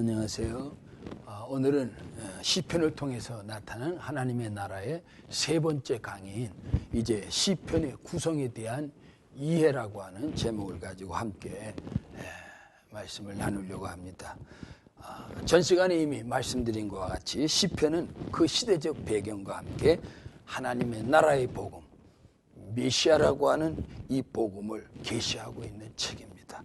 안녕하세요. 오늘은 시편을 통해서 나타난 하나님의 나라의 세 번째 강의인 이제 시편의 구성에 대한 이해라고 하는 제목을 가지고 함께 말씀을 나누려고 합니다. 전 시간에 이미 말씀드린 것과 같이 시편은 그 시대적 배경과 함께 하나님의 나라의 복음, 메시아라고 하는 이 복음을 계시하고 있는 책입니다.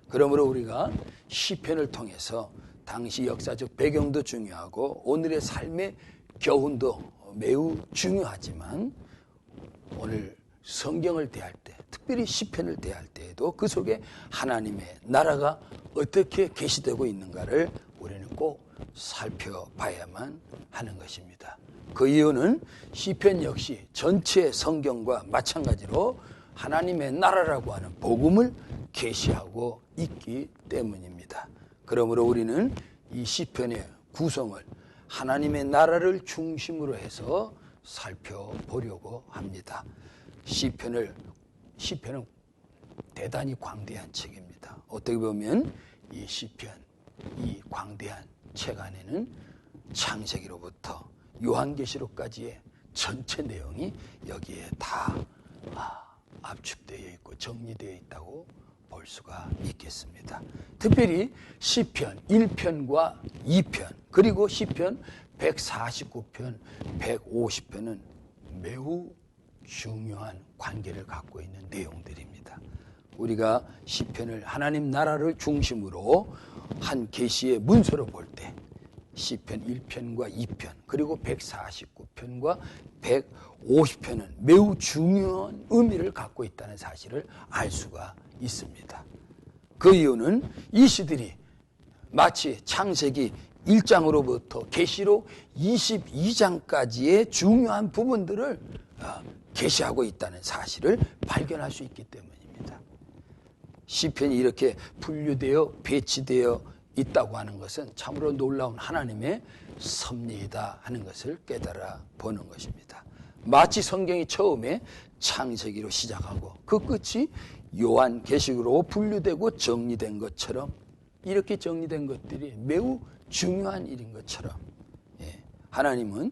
그러므로 우리가 시편을 통해서 당시 역사적 배경도 중요하고 오늘의 삶의 교훈도 매우 중요하지만 오늘 성경을 대할 때, 특별히 시편을 대할 때에도 그 속에 하나님의 나라가 어떻게 계시되고 있는가를 우리는 꼭 살펴봐야만 하는 것입니다. 그 이유는 시편 역시 전체 성경과 마찬가지로 하나님의 나라라고 하는 복음을 계시하고 있기 때문입니다. 그러므로 우리는 이 시편의 구성을 하나님의 나라를 중심으로 해서 살펴보려고 합니다. 시편은 대단히 광대한 책입니다. 어떻게 보면 이 시편, 이 광대한 책 안에는 창세기로부터 요한계시록까지의 전체 내용이 여기에 다 압축되어 있고 정리되어 있다고 볼 수가 있겠습니다. 특별히 시편 1편과 2편 그리고 시편 149편, 150편은 매우 중요한 관계를 갖고 있는 내용들입니다. 우리가 시편을 하나님 나라를 중심으로 한 계시의 문서로 볼 때 시편 1편과 2편 그리고 149편과 150편은 매우 중요한 의미를 갖고 있다는 사실을 알 수가 있습니다. 그 이유는 이 시들이 마치 창세기 1장으로부터 계시록 22장까지의 중요한 부분들을 계시하고 있다는 사실을 발견할 수 있기 때문입니다. 시편이 이렇게 분류되어 배치되어 있다고 하는 것은 참으로 놀라운 하나님의 섭리이다 하는 것을 깨달아 보는 것입니다. 마치 성경이 처음에 창세기로 시작하고 그 끝이 요한계시록으로 분류되고 정리된 것처럼 이렇게 정리된 것들이 매우 중요한 일인 것처럼 하나님은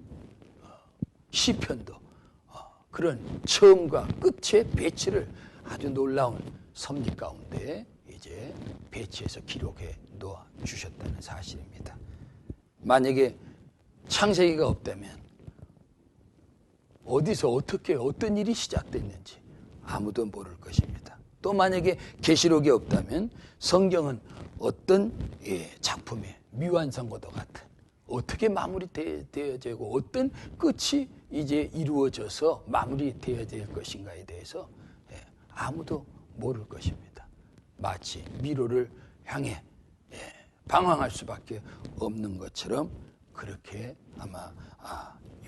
시편도 그런 처음과 끝의 배치를 아주 놀라운 섭리 가운데 이제 배치해서 기록해 놓아 주셨다는 사실입니다. 만약에 창세기가 없다면 어디서 어떻게 어떤 일이 시작됐는지 아무도 모를 것입니다. 또 만약에 계시록이 없다면 성경은 어떤 작품의 미완성과도 같은 어떻게 마무리되어지고 어떤 끝이 이제 이루어져서 마무리되어질 것인가에 대해서 아무도 모를 것입니다. 마치 미로를 향해 방황할 수밖에 없는 것처럼 그렇게 아마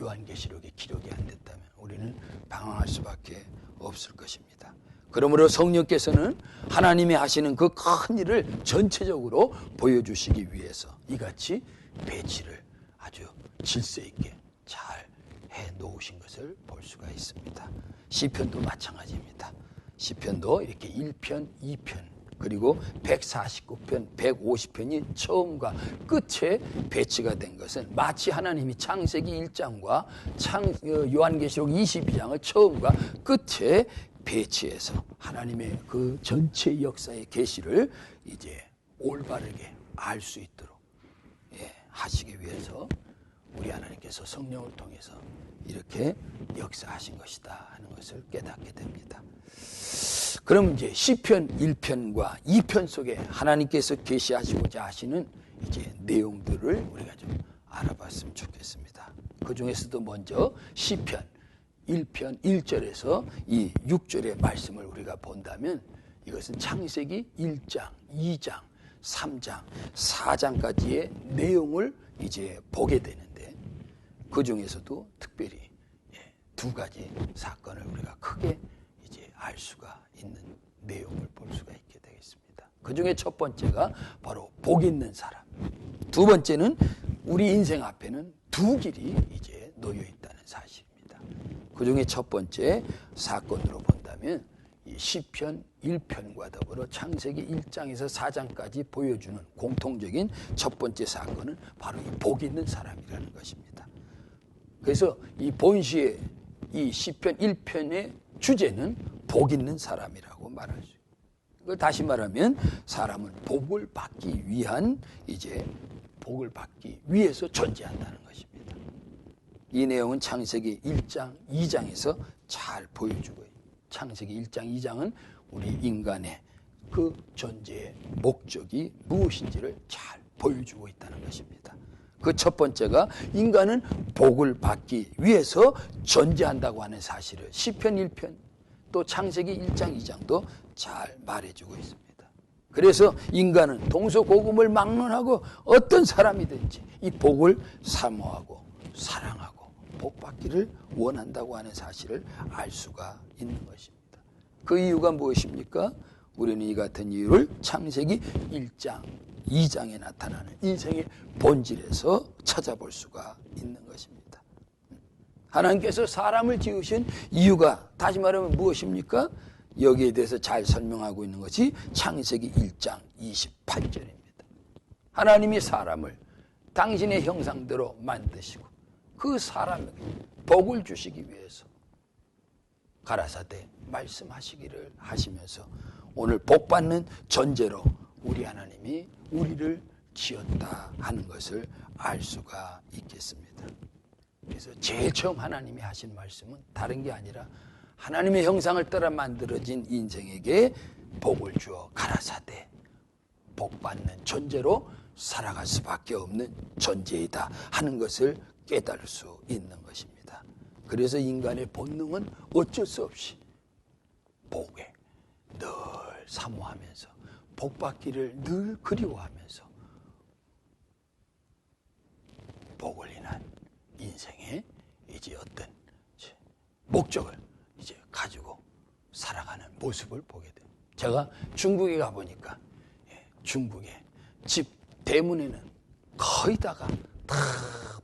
요한계시록에 기록이 안 됐다면 우리는 방황할 수밖에 없을 것입니다. 그러므로 성령께서는 하나님이 하시는 그 큰 일을 전체적으로 보여주시기 위해서 이같이 배치를 아주 질서 있게 잘 해놓으신 것을 볼 수가 있습니다. 시편도 마찬가지입니다. 시편도 이렇게 1편, 2편 그리고 149편, 150편이 처음과 끝에 배치가 된 것은 마치 하나님이 창세기 1장과 요한계시록 22장을 처음과 끝에 배치해서 하나님의 그 전체 역사의 계시를 이제 올바르게 알 수 있도록 하시기 위해서 우리 하나님께서 성령을 통해서 이렇게 역사하신 것이다 하는 것을 깨닫게 됩니다. 그럼 이제 시편 1편과 2편 속에 하나님께서 계시하시고자 하시는 이제 내용들을 우리가 좀 알아봤으면 좋겠습니다. 그 중에서도 먼저 시편 1편 1절에서 이 6절의 말씀을 우리가 본다면 이것은 창세기 1장, 2장, 3장, 4장까지의 내용을 이제 보게 되는데 그 중에서도 특별히 두 가지 사건을 우리가 크게 이제 알 수가 있는 내용을 볼 수가 있게 되겠습니다. 그 중에 첫 번째가 바로 복 있는 사람. 두 번째는 우리 인생 앞에는 두 길이 이제 놓여 있다는 사실입니다. 그 중에 첫 번째 사건으로 본다면 이 시편 1편과 더불어 창세기 1장에서 4장까지 보여주는 공통적인 첫 번째 사건은 바로 이 복 있는 사람이라는 것입니다. 그래서 이 본시의 이 시편 1편의 주제는 복 있는 사람이라고 말할 수 있어요. 그걸 다시 말하면 사람은 복을 받기 위한 복을 받기 위해서 존재한다는 것입니다. 이 내용은 창세기 1장, 2장에서 잘 보여주고 있습니다. 창세기 1장, 2장은 우리 인간의 그 존재의 목적이 무엇인지를 잘 보여주고 있다는 것입니다. 그 첫 번째가 인간은 복을 받기 위해서 존재한다고 하는 사실을 시편 1편 또 창세기 1장, 2장도 잘 말해주고 있습니다. 그래서 인간은 동서고금을 막론하고 어떤 사람이든지 이 복을 사모하고 사랑하고 복 받기를 원한다고 하는 사실을 알 수가 있는 것입니다. 그 이유가 무엇입니까? 우리는 이 같은 이유를 창세기 1장, 2장에 나타나는 인생의 본질에서 찾아볼 수가 있는 것입니다. 하나님께서 사람을 지으신 이유가 다시 말하면 무엇입니까? 여기에 대해서 잘 설명하고 있는 것이 창세기 1장 28절입니다. 하나님이 사람을 당신의 형상대로 만드시고 그 사람에게 복을 주시기 위해서 가라사대 말씀하시기를 하시면서 오늘 복받는 전제로 우리 하나님이 우리를 지었다 하는 것을 알 수가 있겠습니다. 그래서 제일 처음 하나님이 하신 말씀은 다른 게 아니라 하나님의 형상을 따라 만들어진 인생에게 복을 주어 가라사대 복받는 존재로 살아갈 수밖에 없는 존재이다 하는 것을 깨달을 수 있는 것입니다. 그래서 인간의 본능은 어쩔 수 없이 복에 늘 사모하면서 복받기를 늘 그리워하면서 복을 인한 인생의 어떤 목적을 가지고 살아가는 모습을 보게 돼요. 제가 중국에 가보니까 중국의 집 대문에는 거의 다가 다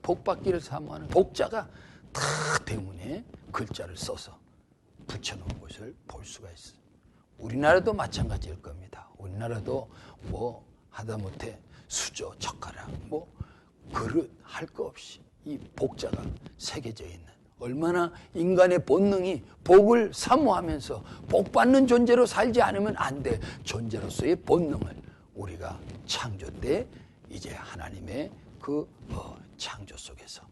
복받기를 사모하는 복자가 다 대문에 글자를 써서 붙여놓은 것을 볼 수가 있어요. 우리나라도 마찬가지일 겁니다. 우리나라도 하다못해 수저, 젓가락, 그릇 할 거 없이 이 복자가 새겨져 있는 얼마나 인간의 본능이 복을 사모하면서 복받는 존재로 살지 않으면 안 될 존재로서의 본능을 우리가 창조 때 하나님의 그 창조 속에서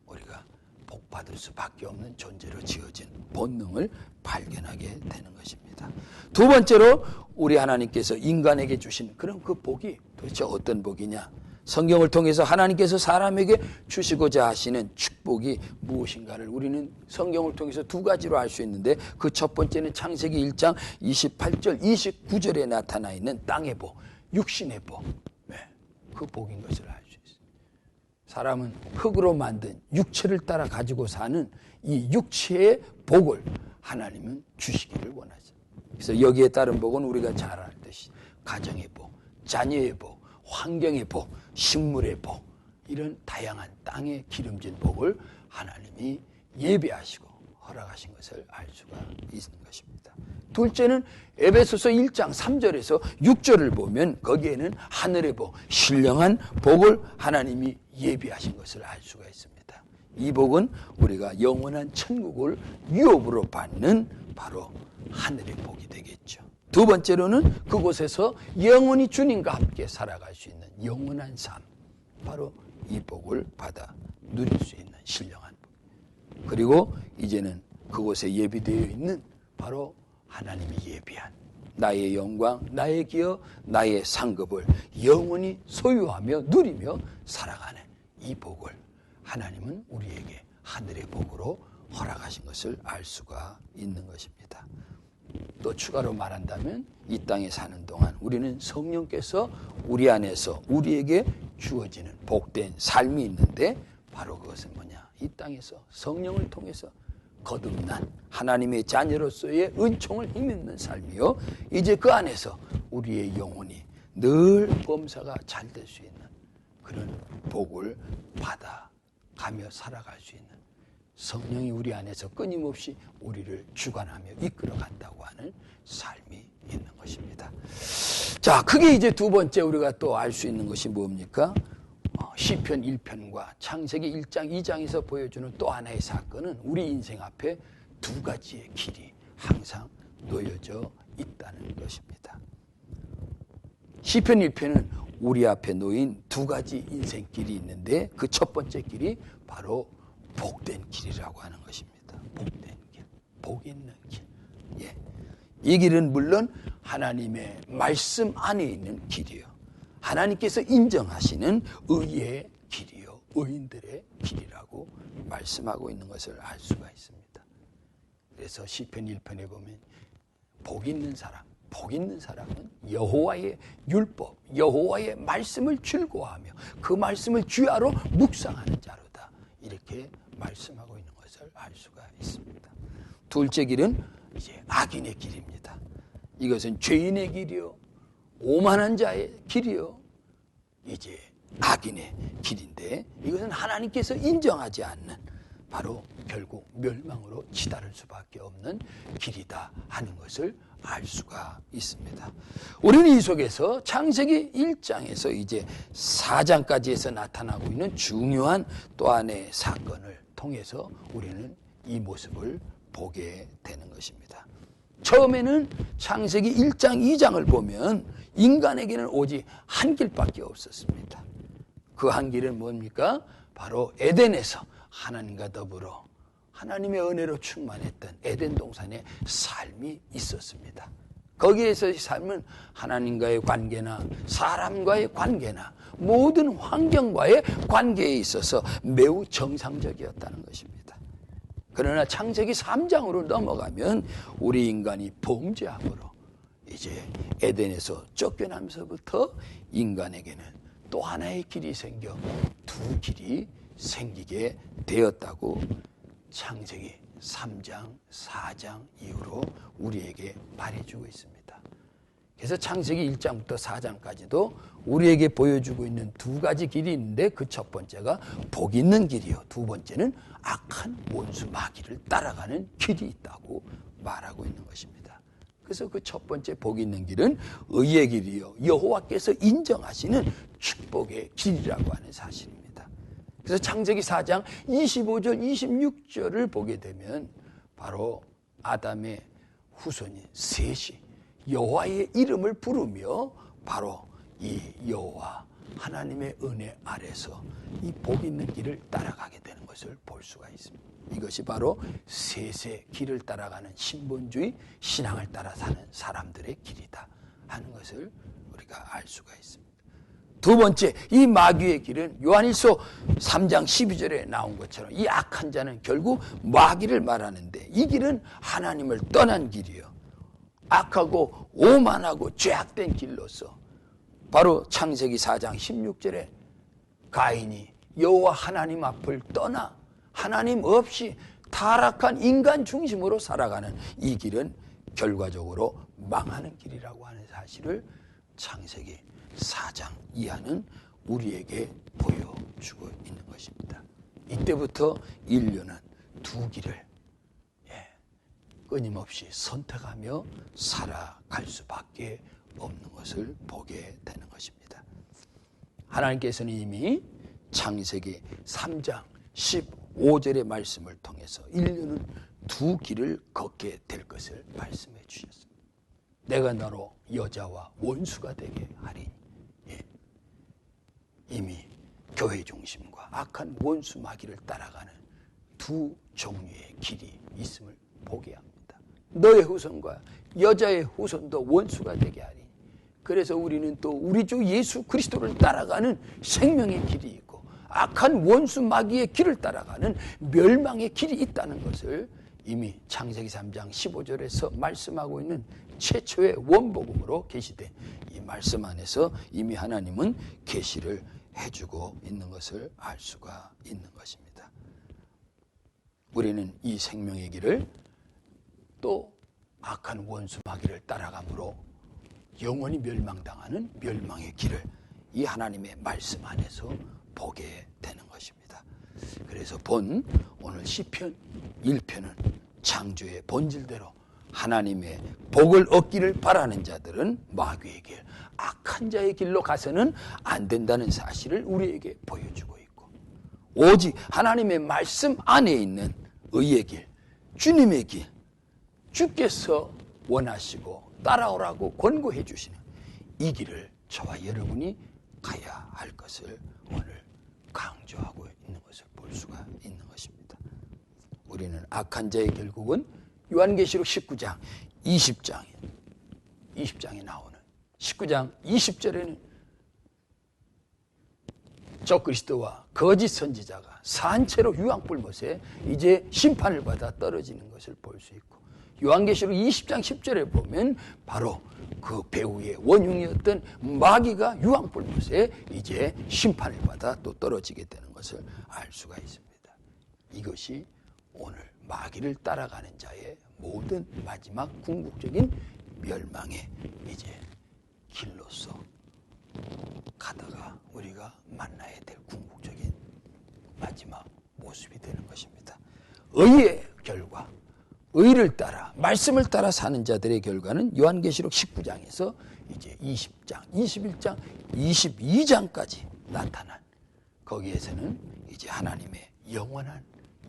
우리가 복받을 수밖에 없는 존재로 지어진 본능을 발견하게 되는 것입니다. 두 번째로 우리 하나님께서 인간에게 주신 그런 그 복이 도대체 어떤 복이냐? 성경을 통해서 하나님께서 사람에게 주시고자 하시는 축복이 무엇인가를 우리는 성경을 통해서 두 가지로 알 수 있는데 그 첫 번째는 창세기 1장 28절, 29절에 나타나 있는 땅의 복, 육신의 복, 그 복인 것을 알 수 있어요. 사람은 흙으로 만든 육체를 따라 가지고 사는 이 육체의 복을 하나님은 주시기를 원하죠. 그래서 여기에 따른 복은 우리가 잘 알듯이 가정의 복, 자녀의 복, 환경의 복, 식물의 복, 이런 다양한 땅에 기름진 복을 하나님이 예비하시고 허락하신 것을 알 수가 있는 것입니다. 둘째는 에베소서 1장 3절에서 6절을 보면 거기에는 하늘의 복, 신령한 복을 하나님이 예비하신 것을 알 수가 있습니다. 이 복은 우리가 영원한 천국을 유업으로 받는 바로 하늘의 복이 되겠죠. 두 번째로는 그곳에서 영원히 주님과 함께 살아갈 수 있는 영원한 삶, 바로 이 복을 받아 누릴 수 있는 신령한 복. 그리고 이제는 그곳에 예비되어 있는 바로 하나님이 예비한 나의 영광, 나의 기여, 나의 상급을 영원히 소유하며 누리며 살아가는 이 복을 하나님은 우리에게 하늘의 복으로 허락하신 것을 알 수가 있는 것입니다. 또 추가로 말한다면 이 땅에 사는 동안 우리는 성령께서 우리 안에서 우리에게 주어지는 복된 삶이 있는데 바로 그것은 뭐냐? 이 땅에서 성령을 통해서 거듭난 하나님의 자녀로서의 은총을 힘입는 삶이요. 이제 그 안에서 우리의 영혼이 늘 범사가 잘 될 수 있는 그런 복을 받아가며 살아갈 수 있는 성령이 우리 안에서 끊임없이 우리를 주관하며 이끌어간다고 하는 삶이 있는 것입니다. 자, 크게 이제 두 번째 우리가 또 알 수 있는 것이 뭡니까? 시편 1편과 창세기 1장, 2장에서 보여주는 또 하나의 사건은 우리 인생 앞에 두 가지의 길이 항상 놓여져 있다는 것입니다. 시편 1편은 우리 앞에 놓인 두 가지 인생길이 있는데 그 첫 번째 길이 바로 복된 길이라고 하는 것입니다. 복된 길, 복 있는 길. 예. 이 길은 물론 하나님의 말씀 안에 있는 길이요. 하나님께서 인정하시는 의의 길이요. 의인들의 길이라고 말씀하고 있는 것을 알 수가 있습니다. 그래서 시편 1편에 보면 복 있는 사람은 여호와의 율법, 여호와의 말씀을 즐거워하며 그 말씀을 주야로 묵상하는 자로다. 이렇게 말씀하고 있는 것을 알 수가 있습니다. 둘째 길은 이제 악인의 길입니다. 이것은 죄인의 길이요, 오만한 자의 길이요, 이제 악인의 길인데 이것은 하나님께서 인정하지 않는 바로 결국 멸망으로 치달을 수밖에 없는 길이다 하는 것을 알 수가 있습니다. 우리는 이 속에서 창세기 1장에서 이제 4장까지에서 나타나고 있는 중요한 또 하나의 사건을 통해서 우리는 이 모습을 보게 되는 것입니다. 처음에는 창세기 1장, 2장을 보면 인간에게는 오직 한 길밖에 없었습니다. 그 한 길은 뭡니까? 바로 에덴에서 하나님과 더불어 하나님의 은혜로 충만했던 에덴 동산의 삶이 있었습니다. 거기에서의 삶은 하나님과의 관계나 사람과의 관계나 모든 환경과의 관계에 있어서 매우 정상적이었다는 것입니다. 그러나 창세기 3장으로 넘어가면 우리 인간이 범죄함으로 이제 에덴에서 쫓겨나면서부터 인간에게는 또 하나의 길이 생겨 두 길이 생기게 되었다고 창세기 3장, 4장 이후로 우리에게 말해주고 있습니다. 그래서 창세기 1장부터 4장까지도 우리에게 보여주고 있는 두 가지 길이 있는데 그 첫 번째가 복 있는 길이요, 두 번째는 악한 원수 마귀를 따라가는 길이 있다고 말하고 있는 것입니다. 그래서 그 첫 번째 복 있는 길은 의의 길이요, 여호와께서 인정하시는 축복의 길이라고 하는 사실입니다. 그래서 창세기 4장 25절, 26절을 보게 되면 바로 아담의 후손인 셋이 여호와의 이름을 부르며 바로 이 여호와 하나님의 은혜 아래서 이 복 있는 길을 따라가게 되는 것을 볼 수가 있습니다. 이것이 바로 셋의 길을 따라가는 신본주의 신앙을 따라 사는 사람들의 길이다 하는 것을 우리가 알 수가 있습니다. 두 번째, 이 마귀의 길은 요한일서 3장 12절에 나온 것처럼 이 악한 자는 결국 마귀를 말하는데 이 길은 하나님을 떠난 길이요, 악하고 오만하고 죄악된 길로서 바로 창세기 4장 16절에 가인이 여호와 하나님 앞을 떠나 하나님 없이 타락한 인간 중심으로 살아가는 이 길은 결과적으로 망하는 길이라고 하는 사실을 창세기 4장 이하는 우리에게 보여주고 있는 것입니다. 이때부터 인류는 두 길을 끊임없이 선택하며 살아갈 수밖에 없는 것을 보게 되는 것입니다. 하나님께서는 이미 창세기 3장 15절의 말씀을 통해서 인류는 두 길을 걷게 될 것을 말씀해 주셨습니다. 내가 너로 여자와 원수가 되게 하리니. 이미 교회 중심과 악한 원수 마귀를 따라가는 두 종류의 길이 있음을 보게 합니다. 너의 후손과 여자의 후손도 원수가 되게 하리니. 그래서 우리는 또 우리 주 예수 그리스도를 따라가는 생명의 길이 있고 악한 원수 마귀의 길을 따라가는 멸망의 길이 있다는 것을 이미 창세기 3장 15절에서 말씀하고 있는 최초의 원복음으로 계시된 이 말씀 안에서 이미 하나님은 계시를 해주고 있는 것을 알 수가 있는 것입니다. 우리는 이 생명의 길을 또 악한 원수 마귀를 따라감으로 영원히 멸망당하는 멸망의 길을 이 하나님의 말씀 안에서 보게 되는 것입니다. 그래서 오늘 시편 1편은 창조의 본질대로 하나님의 복을 얻기를 바라는 자들은 마귀의 길, 악한 자의 길로 가서는 안 된다는 사실을 우리에게 보여주고 있고, 오직 하나님의 말씀 안에 있는 의의 길, 주님의 길, 주께서 원하시고 따라오라고 권고해 주시는 이 길을 저와 여러분이 가야 할 것을 오늘 강조하고 있는 것을 볼 수가 있는 것입니다. 우리는 악한 자의 결국은 요한계시록 19장 20장에 나오는 19장 20절에는 적그리스도와 거짓 선지자가 산채로 유황불못에 이제 심판을 받아 떨어지는 것을 볼 수 있고, 요한계시록 20장 10절에 보면 바로 그 배후의 원흉이었던 마귀가 유황불못에 이제 심판을 받아 또 떨어지게 되는 것을 알 수가 있습니다. 이것이 오늘 마귀를 따라가는 자의 모든 마지막 궁극적인 멸망의 이제 길로서 가다가 우리가 만나야 될 궁극적인 마지막 모습이 되는 것입니다. 의의 결과, 의를 따라 말씀을 따라 사는 자들의 결과는 요한계시록 19장에서 이제 20장, 21장, 22장까지 나타난, 거기에서는 이제 하나님의 영원한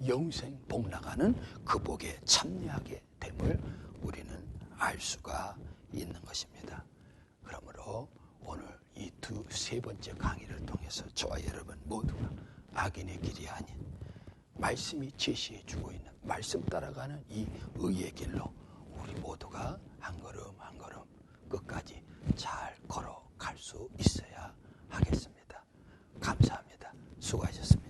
영생 복나가는 그 복에 참여하게 됨을 우리는 알 수가 있는 것입니다. 그러므로 오늘 이 세 번째 강의를 통해서 저와 여러분 모두가 악인의 길이 아닌 말씀이 제시해 주고 있는 말씀 따라가는 이 의의 길로 우리 모두가 한 걸음 한 걸음 끝까지 잘 걸어갈 수 있어야 하겠습니다. 감사합니다. 수고하셨습니다.